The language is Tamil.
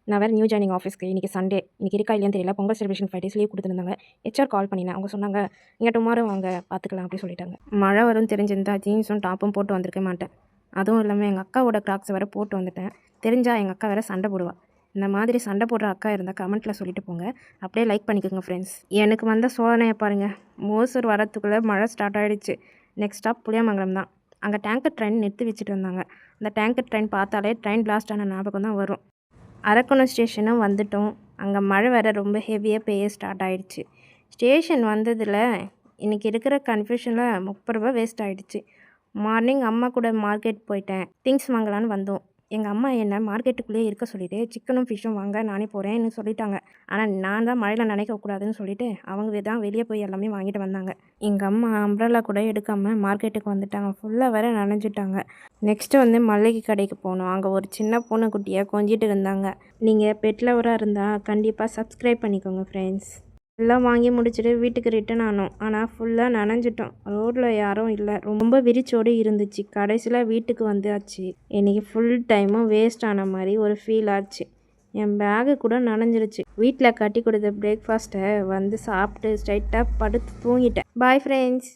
நான் வேறு நியூ ஜாயினிங் ஆஃபீஸ்க்கு இன்றைக்கி சண்டே இன்றைக்கி இருக்கா இல்லையான்னு தெரியல. பொங்கல் செலிப்ரேஷன் 5 டேஸ் லீவ் கொடுத்துருந்தாங்க. ஹெச்ஆர் கால் பண்ணினேன். அவங்க சொன்னாங்க நீங்கள் டுமாரோ வாங்க பார்த்துக்கலாம் அப்படின்னு சொல்லிட்டாங்க. மழை வரும்னு தெரிஞ்சிருந்தா ஜீன்ஸும் டாப்பும் போட்டு வந்திருக்க மாட்டேன். அதுவும் இல்லாமல் எங்கள் அக்காவோட கிராக்ஸ் வேறு போட்டு வந்துட்டேன். தெரிஞ்சால் எங்கள் அக்கா வேறு சண்டை போடுவா. இந்த மாதிரி சண்டை போடுற அக்கா இருந்தால் கமெண்ட்டில் சொல்லிட்டு போங்க. அப்படியே லைக் பண்ணிக்கோங்க ஃப்ரெண்ட்ஸ். எனக்கு வந்த சோதனையை பாருங்கள். மோசூர் வரத்துக்குள்ளே மழை ஸ்டார்ட் ஆகிடுச்சு. நெக்ஸ்ட் ஸ்டாப் புளியமங்கலம் தான். அங்கே டேங்கர் ட்ரெயின் நிறுத்தி வச்சுட்டு இருந்தாங்க. அந்த டேங்கர் ட்ரெயின் பார்த்தாலே ட்ரெயின் பிளாஸ்ட் ஆன ஞாபகம் தான் வரும். அரக்கோணம் ஸ்டேஷனும் வந்துட்டோம். அங்கே மழை வேறு ரொம்ப ஹெவியாக பெய்ய ஸ்டார்ட் ஆகிடுச்சு. ஸ்டேஷன் வந்ததில் இன்றைக்கி இருக்கிற கன்ஃபியூஷனில் 30 ரூபா வேஸ்ட் ஆகிடுச்சு. மார்னிங் அம்மா கூட மார்க்கெட் போயிட்டேன். திங்ஸ் வாங்கலான்னு வந்தோம். எங்கள் அம்மா என்னை மார்க்கெட்டுக்குள்ளேயே இருக்க சொல்லிவிட்டு சிக்கனும் ஃபிஷ்ஷும் வாங்க நானே போகிறேன்னு சொல்லிட்டாங்க. ஆனால் நான் தான் மழையில் நினைக்கக்கூடாதுன்னு சொல்லிவிட்டு அவங்க தான் வெளியே போய் எல்லாமே வாங்கிட்டு வந்தாங்க. எங்கள் அம்மா அம்ப்ரெல்லா கூட எடுக்காமல் மார்க்கெட்டுக்கு வந்துட்டாங்க. ஃபுல்லாக வேறு நனைஞ்சிட்டாங்க. நெக்ஸ்ட்டு மல்லிகை கடைக்கு போனோம். அங்கே ஒரு சின்ன பூனைக்குட்டியை கொஞ்சிட்டு இருந்தாங்க. நீங்கள் பெட் லவராக இருந்தால் கண்டிப்பாக சப்ஸ்கிரைப் பண்ணிக்கோங்க ஃப்ரெண்ட்ஸ். எல்லாம் வாங்கி முடிச்சுட்டு வீட்டுக்கு ரிட்டன் ஆனோம். ஆனால் ஃபுல்லாக நனைஞ்சிட்டோம். ரோட்டில் யாரும் இல்லை. ரொம்ப விரிச்சோடு இருந்துச்சு. கடைசியில் வீட்டுக்கு வந்தாச்சு. இன்றைக்கி ஃபுல் டைமும் வேஸ்ட் ஆன மாதிரி ஒரு ஃபீல் ஆச்சு. என் பேகு கூட நனைஞ்சிருச்சு. வீட்டில் கட்டி கொடுத்த பிரேக்ஃபாஸ்ட்டை சாப்பிட்டு ஸ்ட்ரைட்டாக படுத்து தூங்கிட்டேன். Bye friends.